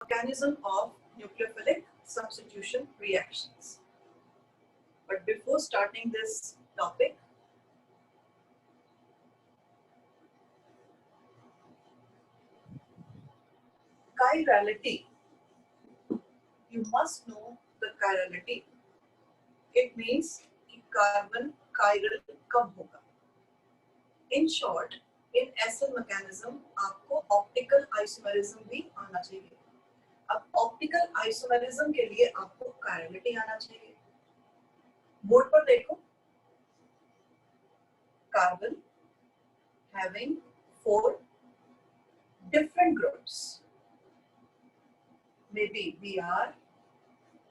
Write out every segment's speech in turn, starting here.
mechanism of nucleophilic substitution reactions. But before starting this topic, chirality. You must know the chirality. It means कि carbon chiral कब होगा. In short, in SN mechanism आपको optical isomerism भी आना चाहिए. अब optical isomerism के लिए आपको chirality आना चाहिए. बोर्ड पर देखो. Carbon having 4 different groups. Maybe Br,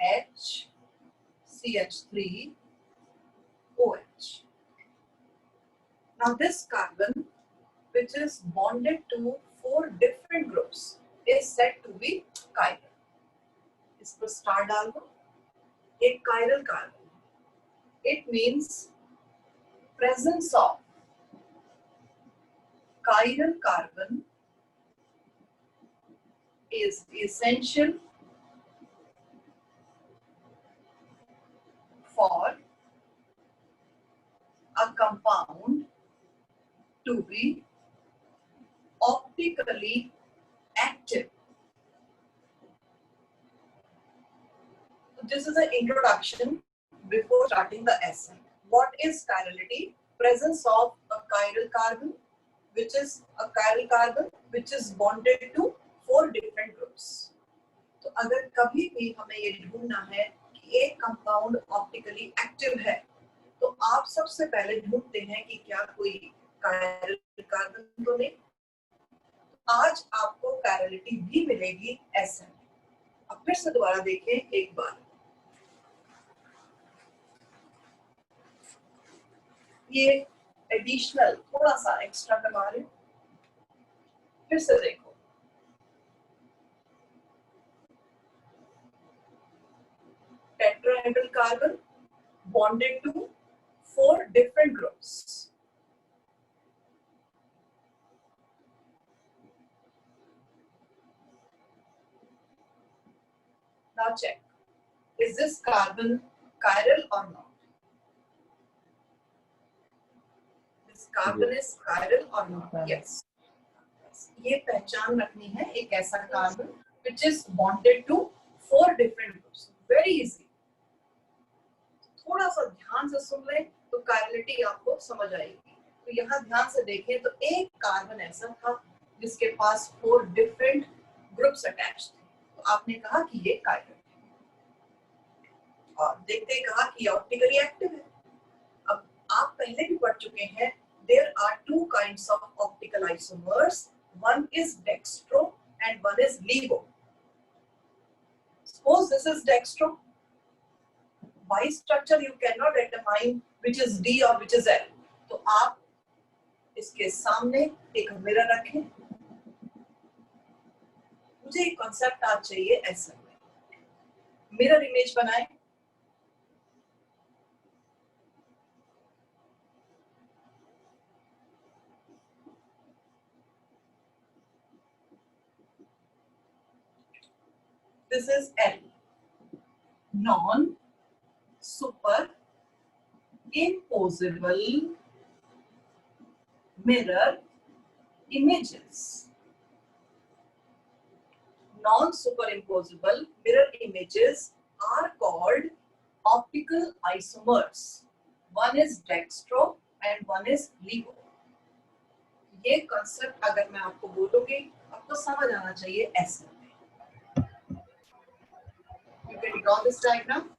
H, CH3, OH. Now this carbon, which is bonded to 4 different groups, is said to be chiral. इस पर स्टार डाल दो. एक chiral carbon. It means presence of chiral carbon is essential for a compound to be optically active. So this is an introduction before starting the SN. What is chirality? Presence of a chiral carbon, which is bonded to 4 different groups. तो अगर कभी भी हमें ये ढूंढना है कि एक कंपाउंड ऑप्टिकली एक्टिव है, तो आप सबसे पहले ढूंढते हैं कि क्या कोई chiral कार्बन तो नहीं. आज आपको chirality भी मिलेगी SN. अब फिर से दोबारा देखें एक बार. ये एडिशनल थोड़ा सा एक्स्ट्रा करवा रहे. फिर से देखो. Tetrahedral carbon bonded to 4 different groups. Now check. Is this carbon chiral or not? This carbon is chiral or not? Yes. ये पहचान रखनी है एक ऐसा carbon which is bonded to 4 different groups. Very easy. थोड़ा सा ध्यान से सुन लें तो chirality आपको समझ आएगी. तो यहाँ ध्यान से देखें तो एक कार्बन ऐसा था जिसके पास 4 different groups attached थे. तो आपने कहा कि ये chiral है. और देखते ही कहा कि ऑप्टिकली एक्टिव है. अब आप पहले भी पढ़ चुके हैं. There are 2 kinds of optical isomers. One is dextro and one is levo. Suppose this is dextro. By structure you cannot determine which is D or which is L. तो आप इसके सामने एक मिरर रखें. मुझे एक कॉन्सेप्ट आज चाहिए ऐसे में. मिरर इमेज बनाएं. This is L. Non-superimposable mirror images. Non-superimposable mirror images are called optical isomers. One is dextro and one is levo. ये concept अगर मैं आपको बोलूँगी, आपको समझ आना चाहिए ऐसे. You can draw this diagram.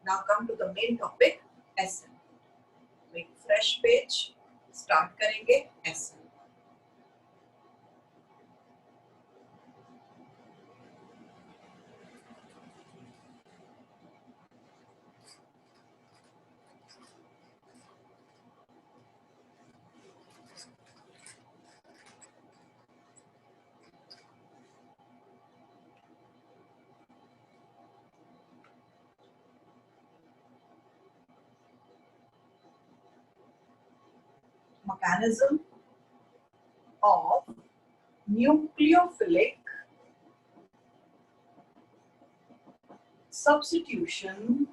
Now come to the main topic, SN. Make fresh page. Start करेंगे SN. mechanism of nucleophilic substitution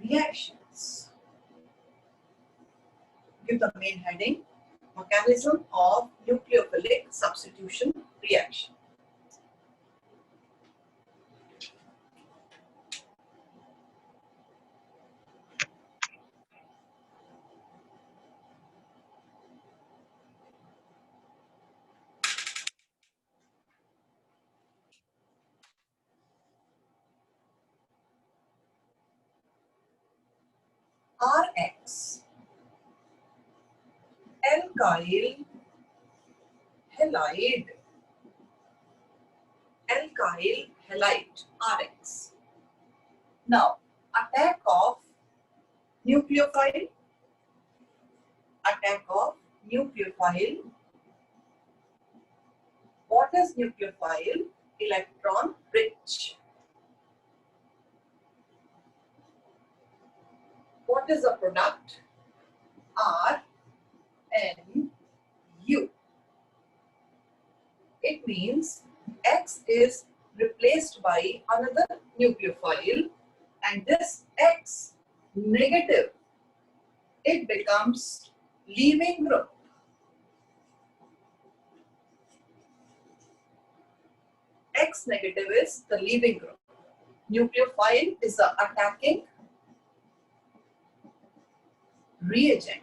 reactions. Give the main heading, mechanism of nucleophilic substitution reaction. Rx, alkyl halide, alkyl halide, Rx. Now, attack of nucleophile, attack of nucleophile. What is nucleophile? Electron rich. What is the product? RNU. It means X is replaced by another nucleophile, and this X negative, it becomes leaving group. X negative is the leaving group. Nucleophile is the attacking reagent.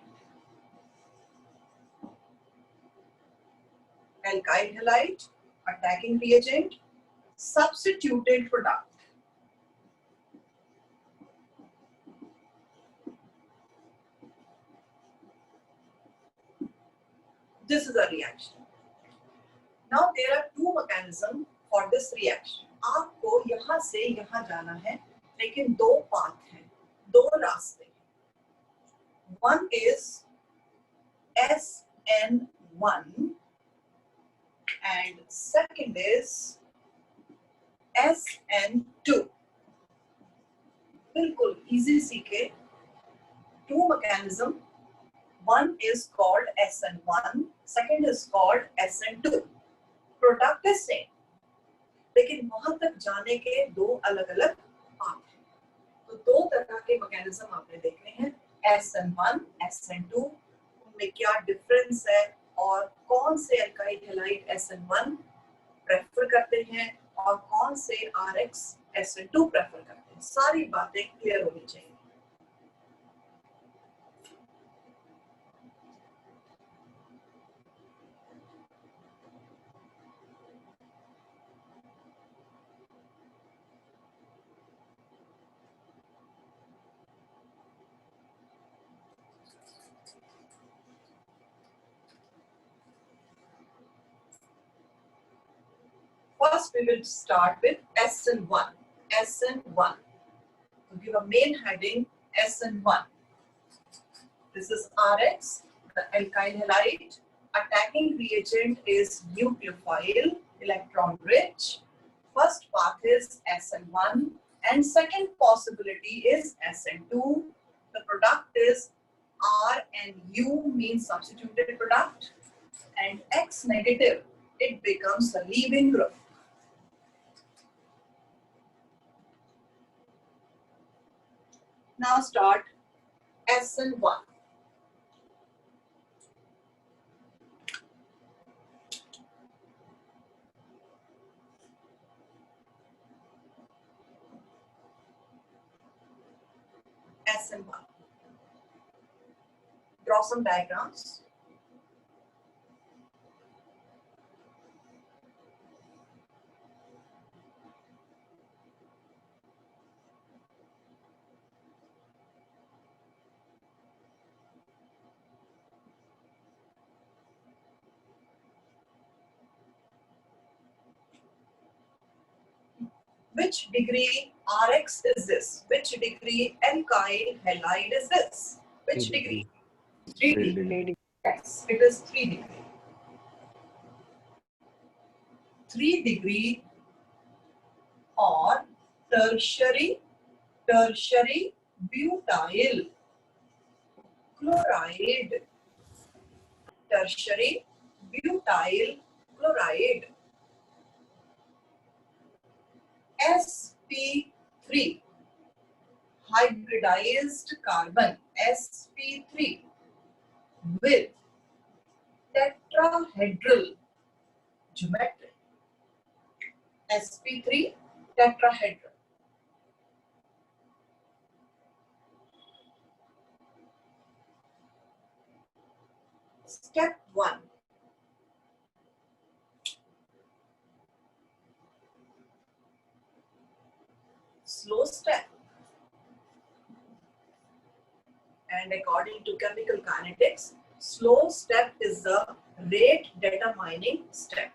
Alkyl halide, attacking reagent, substituted product. This is a reaction. Now there are two mechanisms for this reaction. आपको यहाँ से यहाँ जाना है, लेकिन दो path हैं, दो रास्ते हैं. One is SN1 and second is SN2. बिल्कुल easy सीखे. Two mechanism. One is called SN1, second is called SN2. Product is same, लेकिन वहां तक जाने के दो अलग अलग पाथ हैं. तो दो तरह के मैकेनिज्म आपने देखने हैं, SN1, SN2. उनमें क्या डिफरेंस है और कौन से अल्काइल हैलाइड SN1 प्रेफर करते हैं और कौन से RX SN2 प्रेफर करते हैं, सारी बातें क्लियर होनी चाहिए. First, we will start with SN1. SN1. So give a main heading SN1. This is RX, the alkyl halide. Attacking reagent is nucleophile, electron rich. First path is SN1 and second possibility is SN2. The product is R and U, means substituted product, and X negative, it becomes a leaving group. Now start SN1. SN1. Draw some diagrams. Which degree RX is this? Which degree alkyl halide is this? Which degree? 3 degree. Yes, it is 3 degree. 3 degree or tertiary butyl chloride, tertiary butyl chloride, sp3 hybridized carbon, sp3 with tetrahedral geometry, sp3 tetrahedral. Step 1. Slow step. And according to chemical kinetics, slow step is the rate determining step.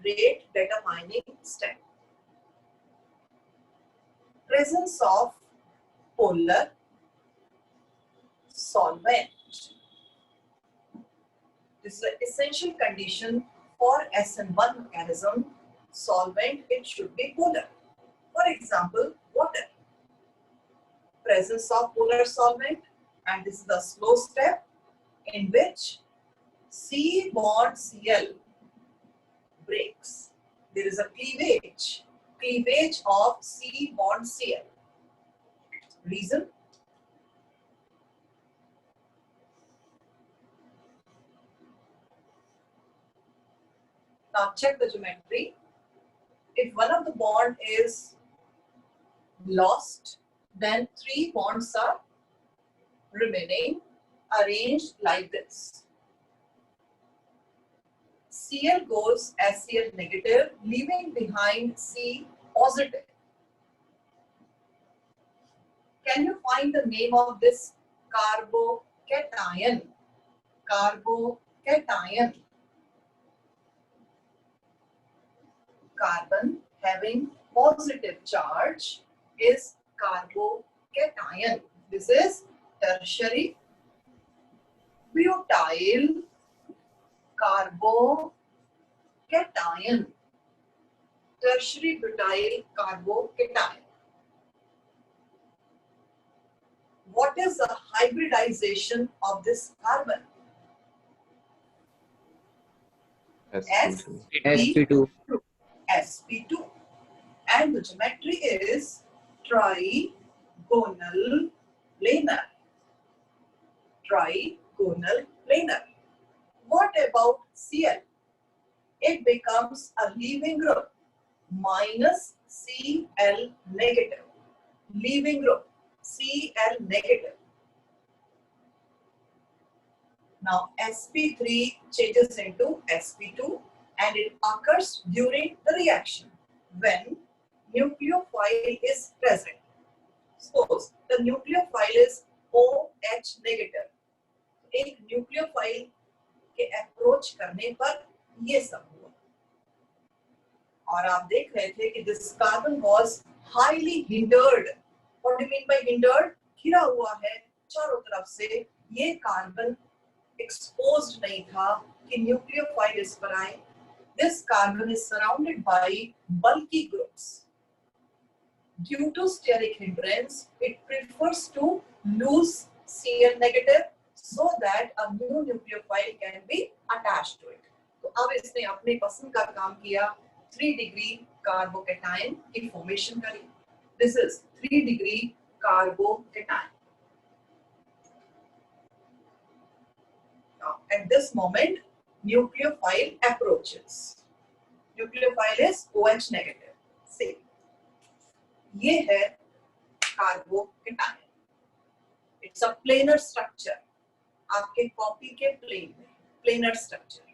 Rate determining step. Presence of polar solvent. This is an essential condition for SN1 mechanism. Solvent, it should be polar. For example, water. Presence of polar solvent, and this is the slow step in which C bond Cl breaks. There is a cleavage of C bond Cl. Reason? Now check the geometry. If one of the bond is lost, then 3 bonds are remaining, arranged like this. Cl goes as Cl negative, leaving behind C positive. Can you find the name of this carbocation? Carbocation. Carbon having positive charge is carbocation. This is tertiary butyl carbocation. Tertiary butyl carbocation. What is the hybridization of this carbon? sp2. sp2. And the geometry is trigonal planar. Trigonal planar. What about Cl? It becomes a leaving group, minus Cl negative. Leaving group, Cl negative. Now sp3 changes into sp2 and it occurs during the reaction when nucleophile is present. Suppose the nucleophile is OH negative. एक nucleophile के approach करने पर ये सब हुआ और आप देख रहे थे कि this carbon was highly hindered. What do mean by hindered? घिरा हुआ है चारों तरफ से. ये कार्बन एक्सपोज्ड नहीं था कि न्यूक्लियोफाइल इस पर आए. This carbon is surrounded by bulky groups. Due to steric hindrance, it prefers to lose Cl negative so that a new nucleophile can be attached to it. तो अब इसने अपने पसंद का काम किया. 3 degree carbocation की formation करी. This is 3 degree carbocation. Now, at this moment, nucleophile approaches. Nucleophile is OH negative. See, ये है carbocation. It's a planar structure. आपके कॉपी के प्लेन में planar structure.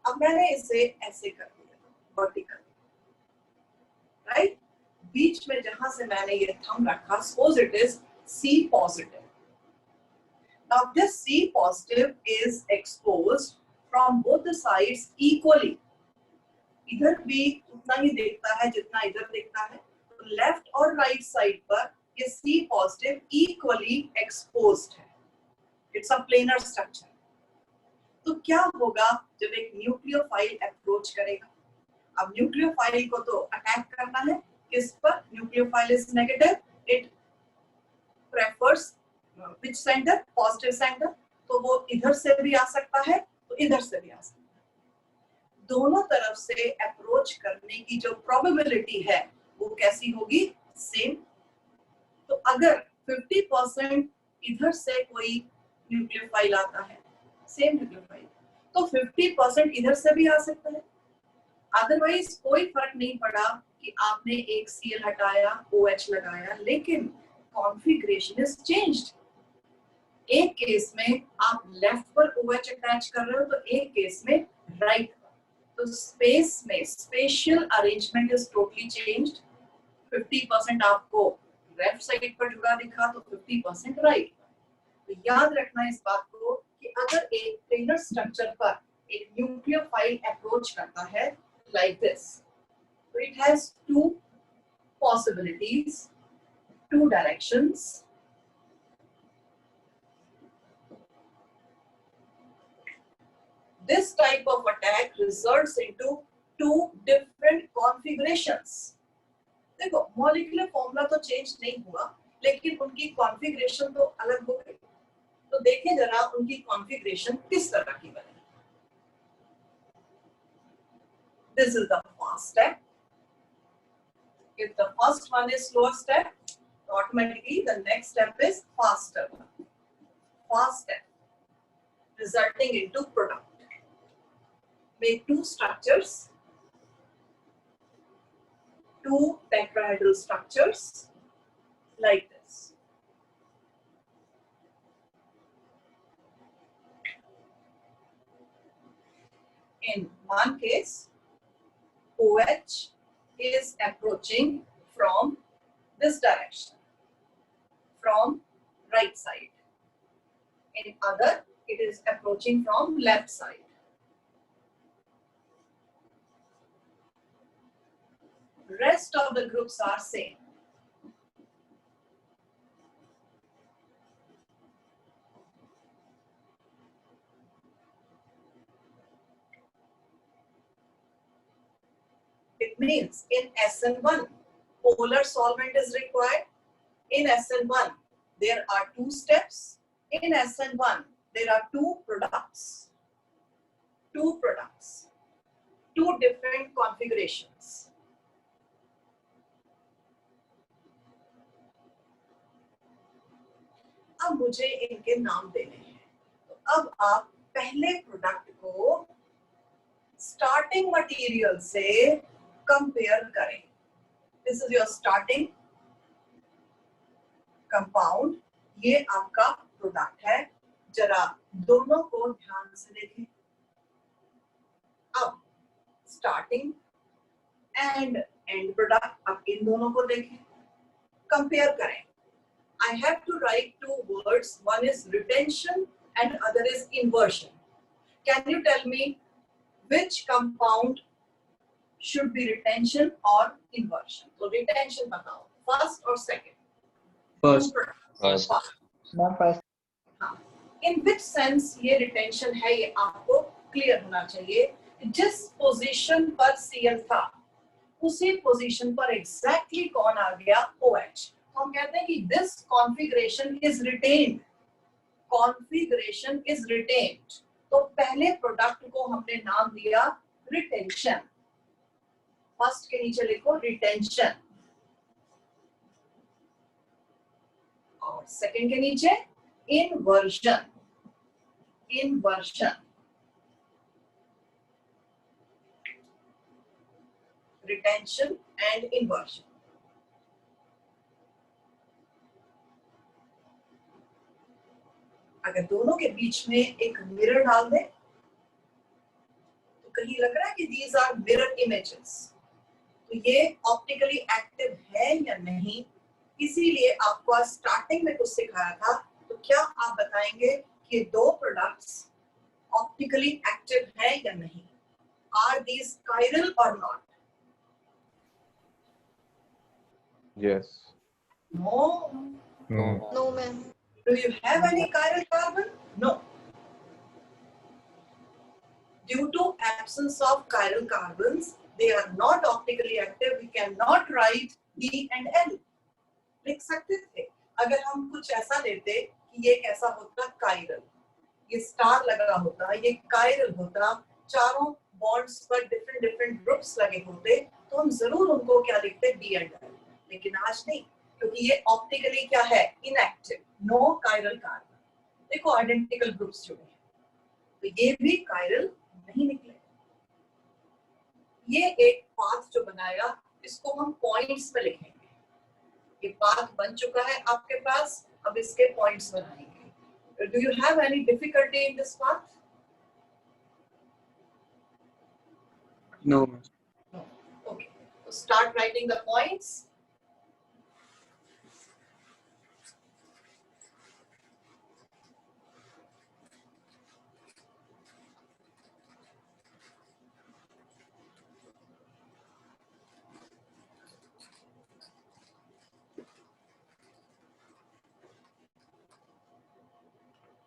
अब मैंने इसे ऐसे कर दिया, vertical, right? बीच में जहां से मैंने ये थंब रखा, suppose it is C positive. Now this C positive is exposed from both the sides equally. इधर भी उतना ही देखता है जितना इधर देखता है. तो लेफ्ट और राइट साइड पर ये C positive equally exposed है. It's a planar structure. तो क्या होगा जब एक न्यूक्लियोफाइल अप्रोच करेगा? अब न्यूक्लियोफाइल को तो अटैक करना है किस पर? Nucleophile is negative. It prefers which center? Positive center. तो वो इधर से भी आ सकता है, तो इधर से भी आ सकता है। दोनों तरफ से अप्रोच करने की जो प्रोबेबिलिटी है वो कैसी होगी? सेम। तो अगर 50% इधर से कोई न्यूक्लियोफाइल आता है, सेम न्यूक्लियोफाइल, तो 50% इधर से भी आ सकता है। अदरवाइज कोई फर्क नहीं पड़ा कि आपने एक Cl हटाया, OH लगाया, लेकिन कॉन्फ़िगरेशन इज चेंज्ड। एक केस में आप लेफ्ट पर OH अटैच कर रहे हो, तो एक केस में राइट पर। तो स्पेस में spatial arrangement is totally changed. 50% आपको लेफ्ट साइड पर जुड़ा दिखा, तो 50% राइट पर। तो याद रखना इस बात को कि अगर एक प्लेनर स्ट्रक्चर पर एक न्यूक्लियोफाइल अप्रोच करता है like this, so it has two possibilities, two directions. This type of attack results into two different configurations. देखो मॉलिक्यूलर फॉर्मूला तो चेंज नहीं हुआ, लेकिन उनकी कॉन्फ़िगरेशन तो अलग हो गई। तो देखें जरा उनकी कॉन्फ़िगरेशन किस तरह की बनी। This is the fast step. If the first one is slower step, automatically the next step is faster one. Fast step, resulting into product. Make two structures, two tetrahedral structures like this. In one case, OH is approaching from this direction, from right side. In other, it is approaching from left side. Rest of the groups are same. It means in SN1, polar solvent is required. In SN1, there are two steps. In SN1, there are two products. Two products. Two different configurations. अब मुझे इनके नाम देने हैं। तो अब आप पहले प्रोडक्ट को स्टार्टिंग मटेरियल से कंपेयर करें। This is your starting compound, ये आपका प्रोडक्ट है। जरा दोनों को ध्यान से देखें। अब स्टार्टिंग एंड एंड प्रोडक्ट, अब इन दोनों को देखें, कंपेयर करें। I have to write two words. One is retention and other is inversion. Can you tell me which compound should be retention or inversion? So retention बताओ, first or second? First. First. हाँ. In which sense ये retention है, ये आपको clear होना चाहिए। जिस position पर Cl था, उसी पोजीशन पर exactly कौन आ गया? OH। हम कहते हैं कि this configuration is retained. Configuration is retained. तो पहले प्रोडक्ट को हमने नाम दिया रिटेंशन। फर्स्ट के नीचे लिखो रिटेंशन, और सेकंड के नीचे inversion. Inversion, retention and inversion. अगर दोनों के बीच में एक मिरर डाल दें, तो कहीं लग रहा है कि these are mirror images, तो ये ऑप्टिकली एक्टिव है या नहीं, इसीलिए आपको स्टार्टिंग में कुछ सिखाया था। तो क्या आप बताएंगे कि दो प्रोडक्ट्स ऑप्टिकली एक्टिव है या नहीं? Are these chiral or not? Yes. No. No. No, ma'am. Do you have any chiral carbon? No. Due to absence of chiral carbons, they are not optically active. We cannot write D and L. लिख सकते थे अगर हम कुछ ऐसा लेते ये कैसा होता, कायरल, ये स्टार लगा होता, ये कायरल होता, चारों बॉन्ड्स पर डिफरेंट डिफरेंट ग्रुप्स लगे होते, तो हम जरूर उनको क्या लिखते, डी एंड आई। लेकिन आज नहीं, क्योंकि ये ऑप्टिकली क्या है, इनएक्टिव, नो कायरल कार्बन। देखो आइडेंटिकल ग्रुप्स जुड़े हैं, तो ये भी कायरल नहीं निकले। ये एक पाथ जो बनाया, इसको हम पॉइंट्स में लिखेंगे। ये पाथ बन चुका है आपके पास, अब इसके पॉइंट्स बनाएंगे। Do you have any difficulty in this path? No. No. Okay. So start writing the points.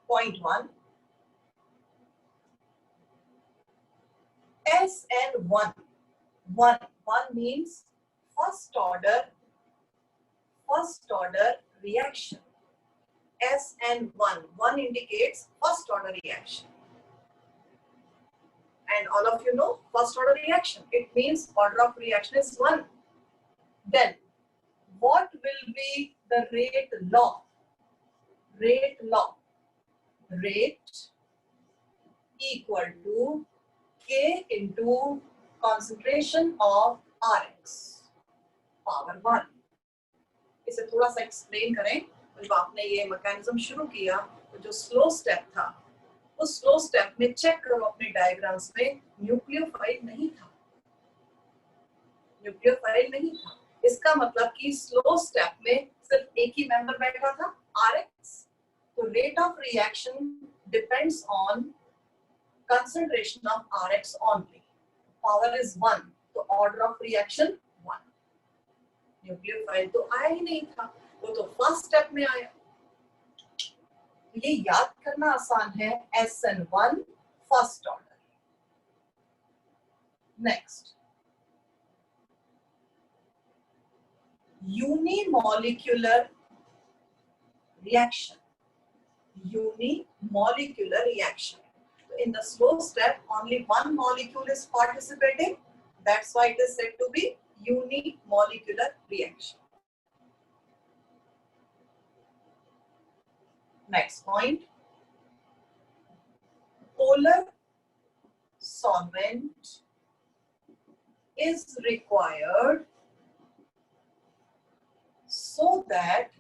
Point 1. SN1. 1 means first order reaction. SN1. 1 indicates first order reaction. And all of you know first order reaction. It means order of reaction is 1. Then what will be the rate law? Rate law. Rate equal to K into concentration of Rx power 1. इसे थोड़ा सा explain करें। जब आपने ये mechanism शुरू किया, तो जो स्लो स्टेप था, उस स्लो स्टेप में चेक करो अपने डायग्राम्स में, न्यूक्लियोफाइल नहीं था। न्यूक्लियोफाइल नहीं था, इसका मतलब कि स्लो स्टेप में सिर्फ एक ही मेंबर बैठा था, Rx। तो rate of reaction depends on concentration of Rx only. Power is 1, तो order of reaction 1. न्यूक्लियोफाइल तो आया ही नहीं था, वो तो फर्स्ट स्टेप में आया। ये याद करना आसान है, SN1 first order. Next, unimolecular reaction. Unimolecular reaction. In the slow step, only one molecule is participating. That's why it is said to be unimolecular reaction. Next point. Polar solvent is required so that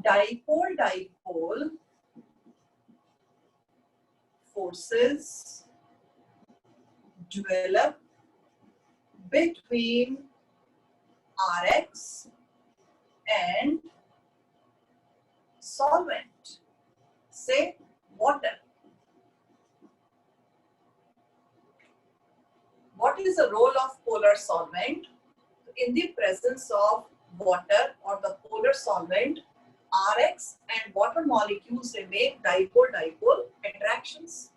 dipole-dipole forces develop between Rx and solvent, say water. What is the role of polar solvent? In the presence of water or the polar solvent, Rx and water molecules, they make dipole-dipole attractions.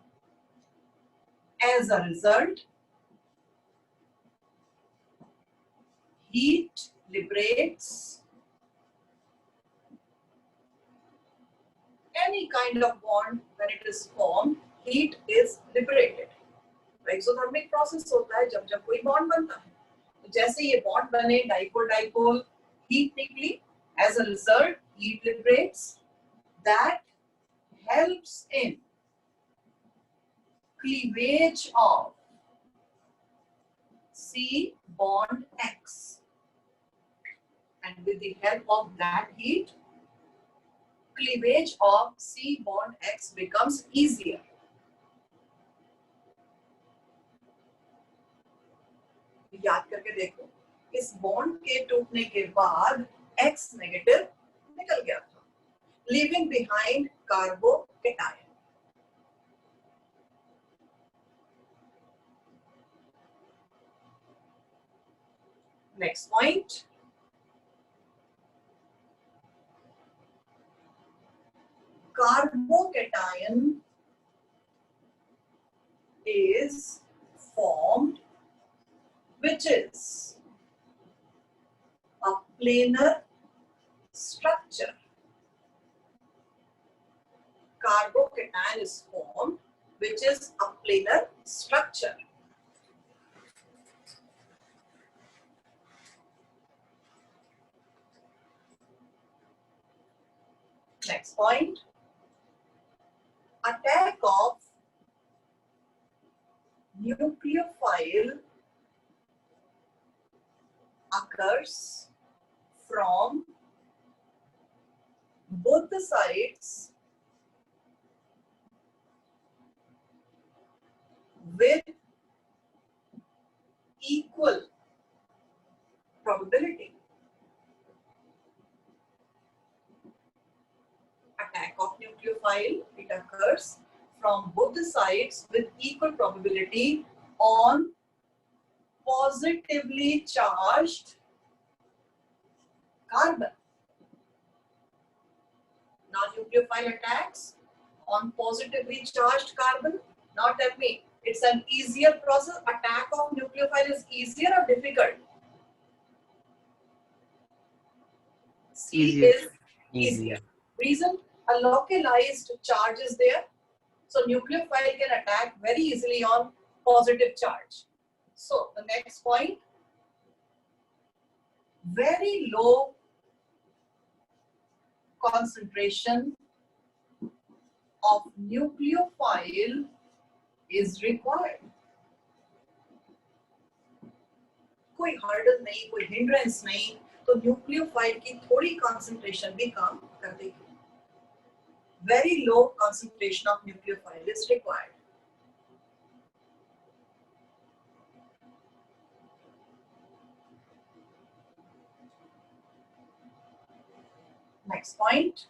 As a result, heat liberates any kind of bond. When it is formed, heat is liberated. Exothermic process होता है जब कोई bond बनता है, तो जैसे ये bond बने, डाइपोल डाइपोल, हीट निकली, as a result heat liberates, that helps in cleavage of C bond X, and with the help of that heat, cleavage of C bond X becomes easier. याद करके देखो, इस bond के टूटने के बाद X negative निकल गया था, leaving behind carbocation. Next point. Carbocation is formed, which is a planar structure, carbocation is formed, which is a planar structure. Next point, attack of nucleophile occurs from both the sides with equal probability. Attack of nucleophile, it occurs from both the sides with equal probability on positively charged carbon. Now nucleophile attacks on positively charged carbon. Now tell me, it's an easier process. Attack of nucleophile is easier or difficult? C Easier. is easier. Reason, a localized charge is there. So nucleophile can attack very easily on positive charge. So the next point, very low concentration of nucleophile is required. कोई hurdle नहीं, कोई hindrance नहीं, तो nucleophile की थोड़ी concentration भी काम कर देगी. Very low concentration of nucleophile is required. Next point.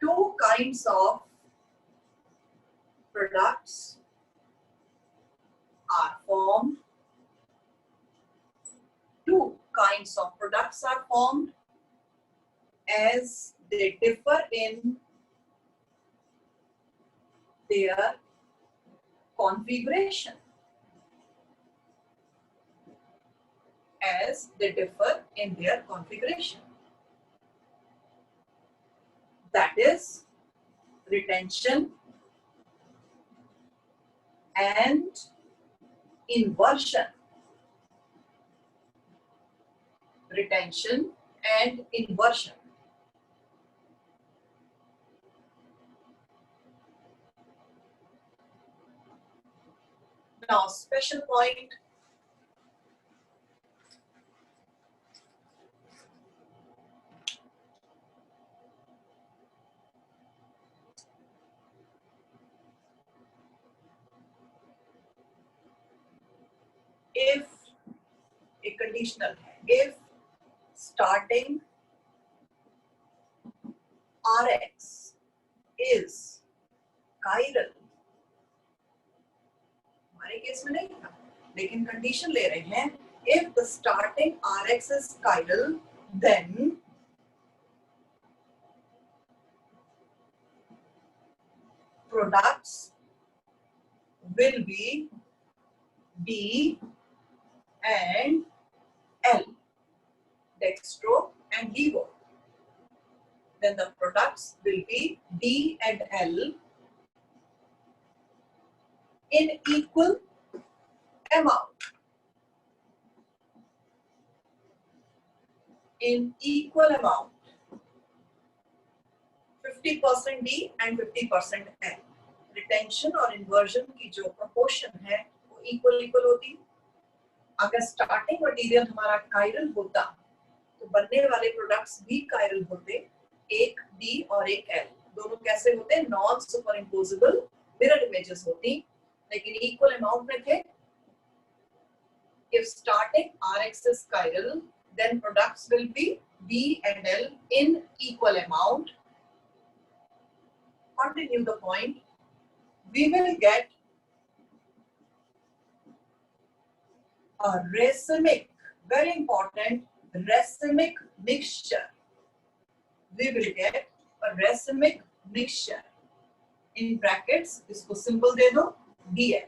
Two kinds of products are formed. Two kinds of products are formed as they differ in their configuration. As they differ in their configuration. That is retention and inversion. Retention and inversion. Now, special point. If a conditional है, if starting Rx is chiral, हमारे case में नहीं था, लेकिन condition ले रहे हैं, if the starting Rx is chiral, then products will be D and L, dextro and levo. Then the products will be D and L in equal amount. In equal amount. 50% D and 50% L. Retention और inversion की जो proportion है वो equal होती. अगर starting material हमारा chiral होता तो बनने वाले products भी chiral होते, एक D और एक L. दोनों कैसे होते? Non superimposable mirror images होती, लेकिन equal amount में थे. If starting Rx is chiral, then products will be D and L in equal amount. Continue the point. We will get a racemic, very important, racemic mixture. We will get a racemic mixture. In brackets, इसको simple दे दो, DL.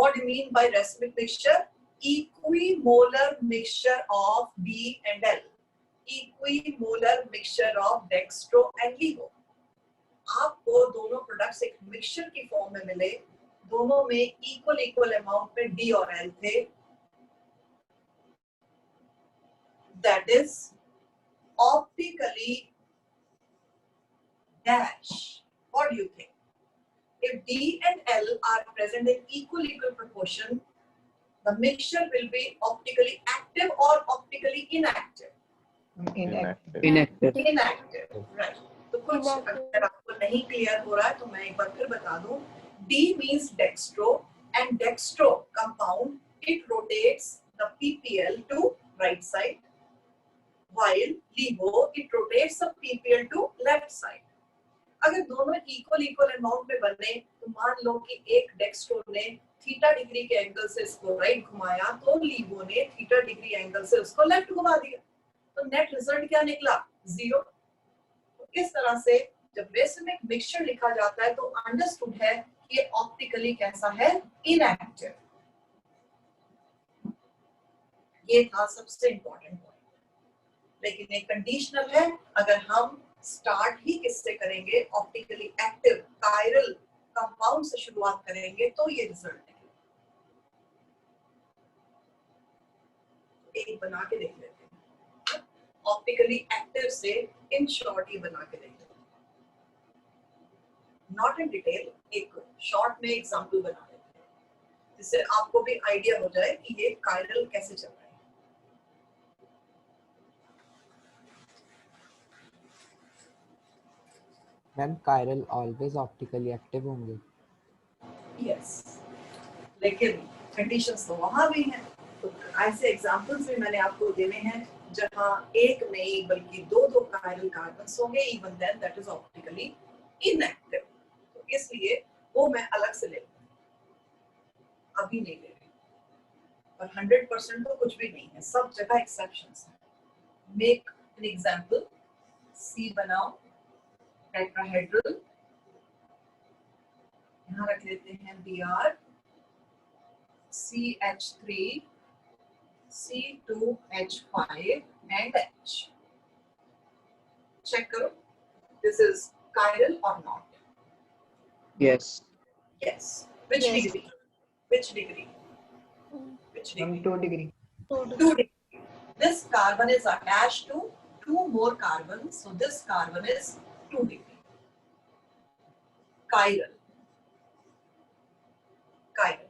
What do you mean by racemic mixture? Equimolar mixture of D and L. Equimolar mixture of dextro and LIGO. आपको दोनों products एक mixture की form में मिले, दोनों में इक्वल अमाउंट में D और L थे. That is optically dash. What do you think? If D and L are present in equal proportion, the mixture will be optically active or optically inactive. Inactive. Inactive, right. तो कुछ अगर आपको नहीं clear हो रहा है तो मैं एक बार फिर बता दूं. D means dextro, and dextro compound, it rotates the PPL to right side, while LIGO it rotates the PPL to left side. अगर दोनों इक्वल अमाउंट में बने तो मान लो कि एक डेक्स्ट्रो ने थीटा डिग्री के एंगल से इसको राइट घुमाया, तो लीगो ने थीटा डिग्री एंगल से उसको लेफ्ट घुमा दिया, तो नेट रिजल्ट क्या निकला? 0. तो इस तरह से जब रेसिमिक मिक्सचर लिखा जाता है तो अंडरस्टूड है कि ये ऑप्टिकली कैसा है? इनएक्टिव. ये था सबसे इंपॉर्टेंट पॉइंट. लेकिन एक कंडीशनल है, अगर हम स्टार्ट ही किससे करेंगे? ऑप्टिकली एक्टिव कायरल कंपाउंड से शुरुआत करेंगे तो ये रिजल्ट है. एक बना के देख लेते हैं. ऑप्टिकली एक्टिव से इन शॉर्ट ये बना के देख लेते हैं. नॉट इन डिटेल, एक शॉर्ट में एग्जांपल बना लेते हैं जिससे आपको भी आइडिया हो जाए कि ये कायरल कैसे चल रहा है. Ma'am chiral always optically active होंगे? यस, लेकिन कंडीशंस तो वहां भी हैं. तो ऐसे एग्जांपल्स भी मैंने आपको देने हैं जहां एक नहीं बल्कि दो कायरल कार्बन्स होंगे, even then that is optically inactive. तो इसलिए वो मैं अलग से ले लूंगी, अभी नहीं ले रही. पर 100% तो कुछ भी नहीं है, सब जगह एक्सेप्शंस हैं. Make an example. सी बनाओ, टेट्राहेड्रल, यहाँ रख लेते हैं Br, CH3, C2H5 and H. Check करो, this is chiral or not? Yes. Yes. Which Yes. degree? Which degree? Which degree? 2 degree. 2 degree. This carbon is attached to 2 more carbons, so this carbon is 2 degree. Chiral. Chiral.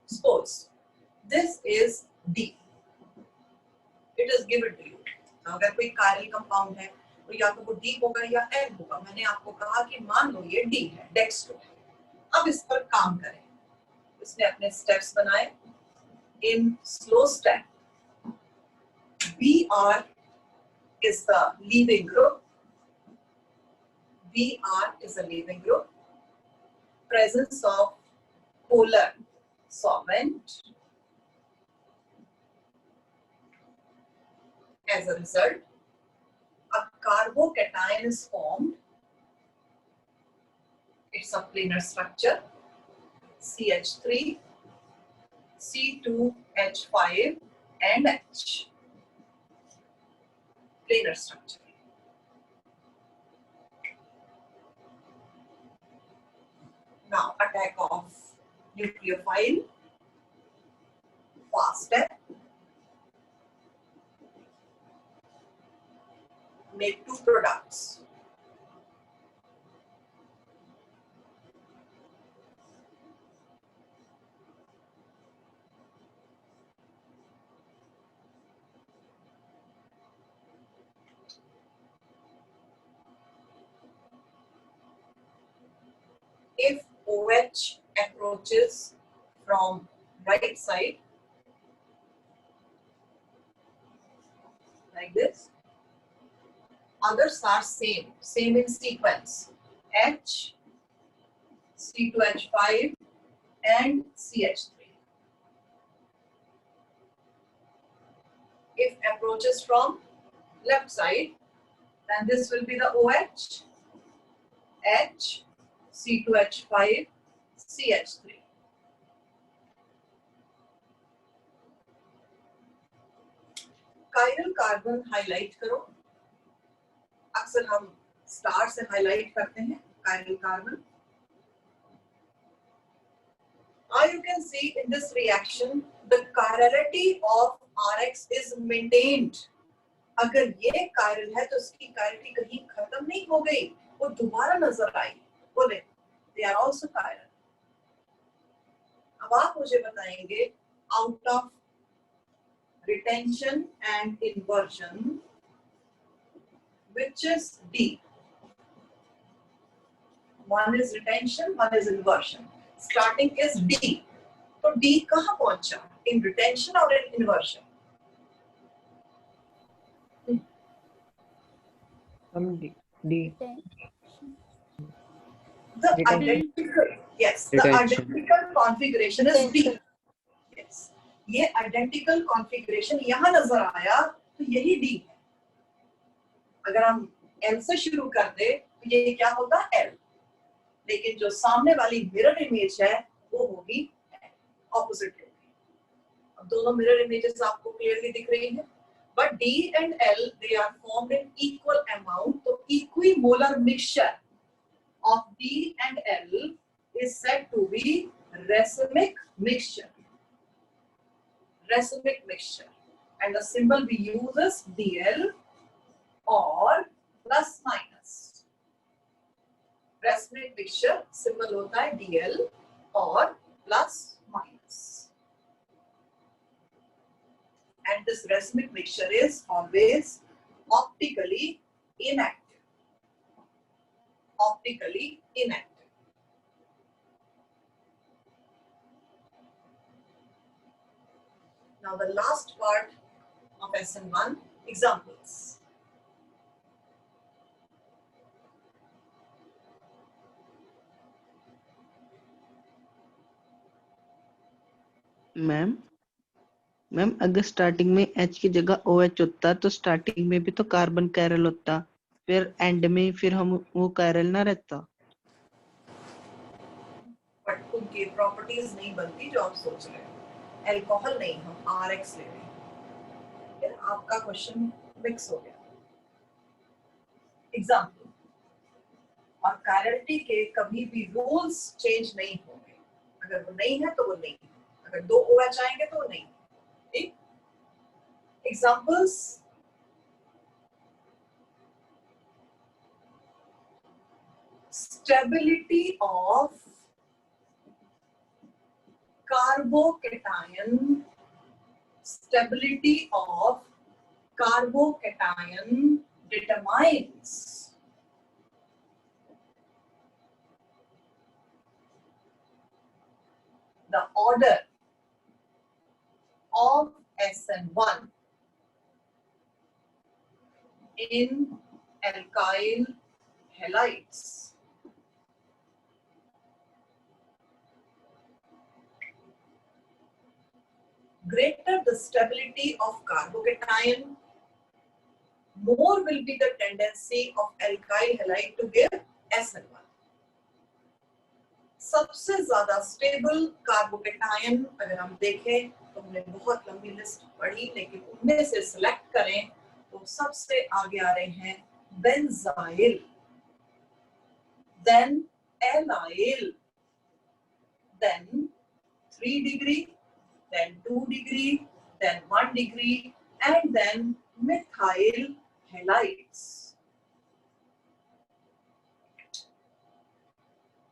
Suppose this is D. It is given to you. अगर कोई chiral compound है तो या तो वो D होगा या N होगा. मैंने आपको कहा कि मान लो ये D है, डेक्स्ट्रो है. अब इस पर काम करें. इसने अपने स्टेप्स बनाए. In slow step, Br is the leaving group. Br is a leaving group. Presence of polar solvent. As a result, a carbocation is formed. It's a planar structure. CH3, C2H5 and H. Planar structure. Now attack of nucleophile. Fast step. Make 2 products. If OH approaches from right side, like this, others are same in sequence. H, C2H5 and CH3. If approaches from left side, then this will be the OH, H, C2H5, CH3. Chiral carbon highlight करो। अक्सर हम star से highlight करते हैं chiral carbon. You can see in this reaction the chirality of RX is maintained. अगर ये chiral है तो उसकी कायरलिटी कहीं खत्म नहीं हो गई, वो दोबारा नजर आई। बोले they are also chiral. अब आप मुझे बताएंगे out of retention and inversion which is D? One is retention, one is inversion. Starting is D. तो D कहाँ पहुंचा? In retention or in inversion? D. The Retention. identical, yes, the Retention. identical configuration is D. Yes, ये identical configuration यहाँ नजर आया तो यही D है। अगर हम L से शुरू कर दे तो ये क्या होगा? L। लेकिन जो सामने वाली मिरर इमेज है वो होगी ऑपोजिट होगी। अब दोनों मिरर इमेजेस आपको क्लियरली दिख रही हैं। But D and L they are formed in equal amount. तो equimolar mixture of D and L is said to be racemic mixture. Racemic mixture, and the symbol we use is Dl or plus minus. Racemic mixture symbol होता है Dl or plus minus. And this racemic mixture is always optically inactive. Optically inactive. Now the last part of SN1, examples. Ma'am अगर starting में H की जगह OH होता तो starting में भी तो कार्बन कैरल होता, फिर एंड में फिर हम वो कैरल ना रहता। बट उनकी प्रॉपर्टीज नहीं बनती जो आप सोच रहे हैं। अल्कोहल नहीं, हम RX ले रहे हैं। आपका क्वेश्चन मिक्स हो गया। एग्जाम्पल, और कैरलिटी के कभी भी रूल्स चेंज नहीं होंगे। अगर वो नहीं है तो वो नहीं है, अगर दो OH आएंगे तो वो नहीं। ठीक? Examples, stability of carbocation, stability of carbocation determines the order of SN1 in alkyl halides. Greater the stability of carbocation, more will be the tendency of alkyl halide to give SN1. सबसे ज्यादा stable carbocation अगर हम देखें तो हमने बहुत लंबी list पढ़ी, लेकिन उनमें से सिलेक्ट करें तो सबसे आगे आ रहे हैं benzyl, then allyl, then 3 degree, then 2 degree, then 1 degree, and then methyl halides.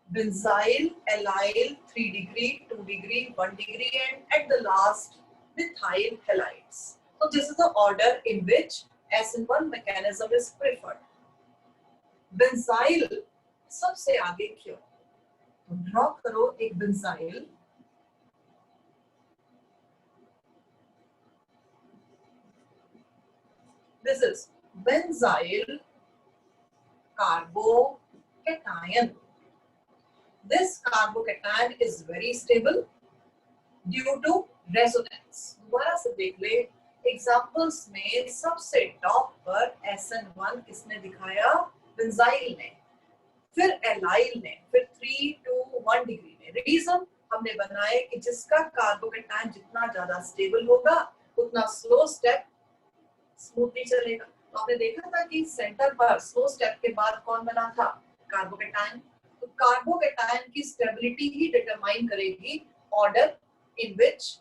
Benzyl, allyl, 3 degree, 2 degree, 1 degree, and at the last, methyl halides. So this is the order in which SN1 mechanism is preferred. Benzyl सबसे आगे क्यों? तो draw करो एक benzyl. This is benzyl carbocation. This carbocation is very stable due to resonance. दोबारा से देख ले, एग्जाम्पल्स में सबसे टॉप पर SN1 किसने दिखाया? बेंजाइल ने, फिर एलाइल ने, फिर 3 to 1 डिग्री ने। रीजन हमने बनाए कि जिसका कार्बोकेटायन जितना ज्यादा स्टेबल होगा उतना स्लो स्टेप स्मूथली चलेगा। तो आपने देखा था कि सेंटर पर स्लो स्टेप के बाद कौन बना था, कार्बोकेटायन। तो कार्बोकेटायन की स्टेबिलिटी ही डिटरमाइन करेगी order in which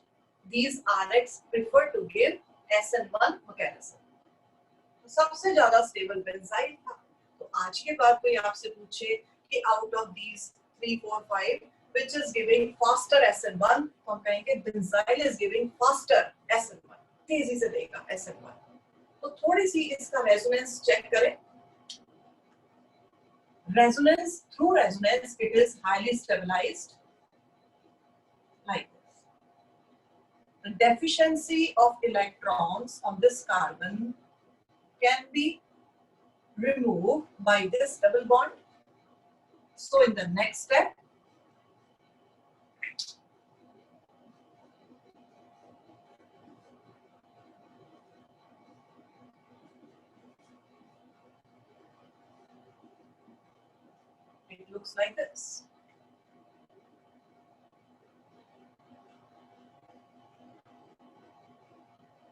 these RX prefer to give SN1 mechanism। तो सबसे ज्यादा स्टेबल बेंजाइल था। तो आज के बाद कोई आपसे पूछे कि out of these 3, 4, 5 which is giving faster SN1, तो हम कहेंगे benzyl is giving faster SN1, तेजी से देगा SN1। तो थोड़ी सी इसका रेजोनेंस चेक करें। Resonance, through resonance it is highly stabilized like this। The deficiency of electrons on this carbon can be removed by this double bond। So in the next step, it looks like this।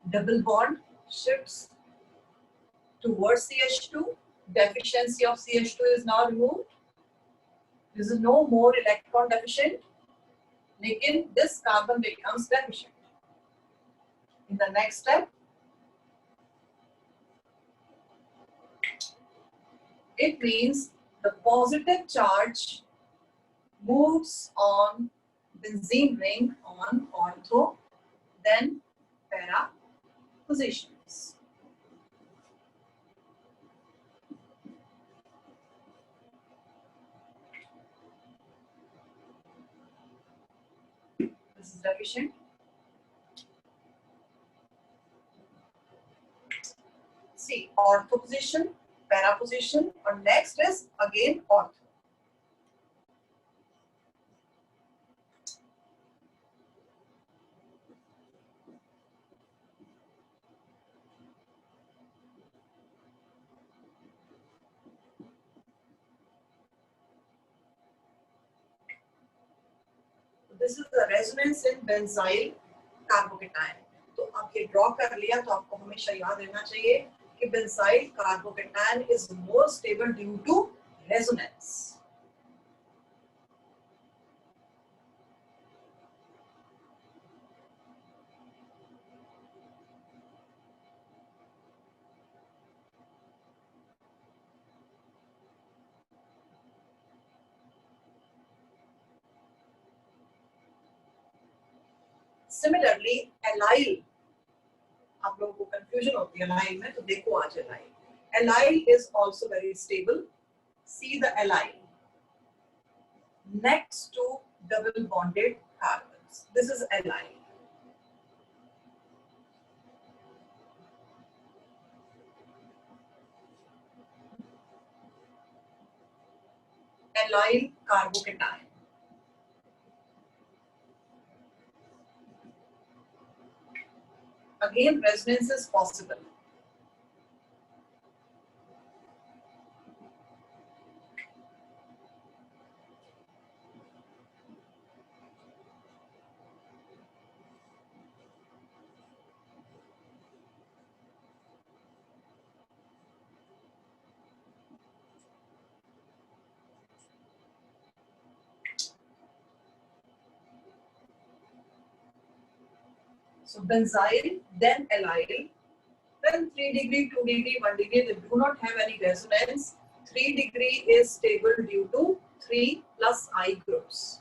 Double bond shifts towards CH2, deficiency of CH2 is now removed। This is no more electron deficient, lekin this carbon becomes deficient। In the next step, it means the positive charge moves on benzene ring on ortho, then para positions। This is deficient। See, ortho position, para position, and next is again ortho। This is the resonance in benzyl carbocation. तो आप ये draw कर लिया तो आपको हमेशा याद रहना चाहिए कि benzyl carbocation is more stable due to resonance. Similarly, allyl, आप लोगों को कंफ्यूजन होती है allyl में, तो देखो आज allyl। Allyl is also very stable। See the allyl next to double bonded carbons. This is allyl। Allyl carbocation. Again, resonance is possible। So benzyl, then allyl, then 3 degree, 2 degree, 1 degree, they do not have any resonance। 3 degree is stable due to 3 plus I groups।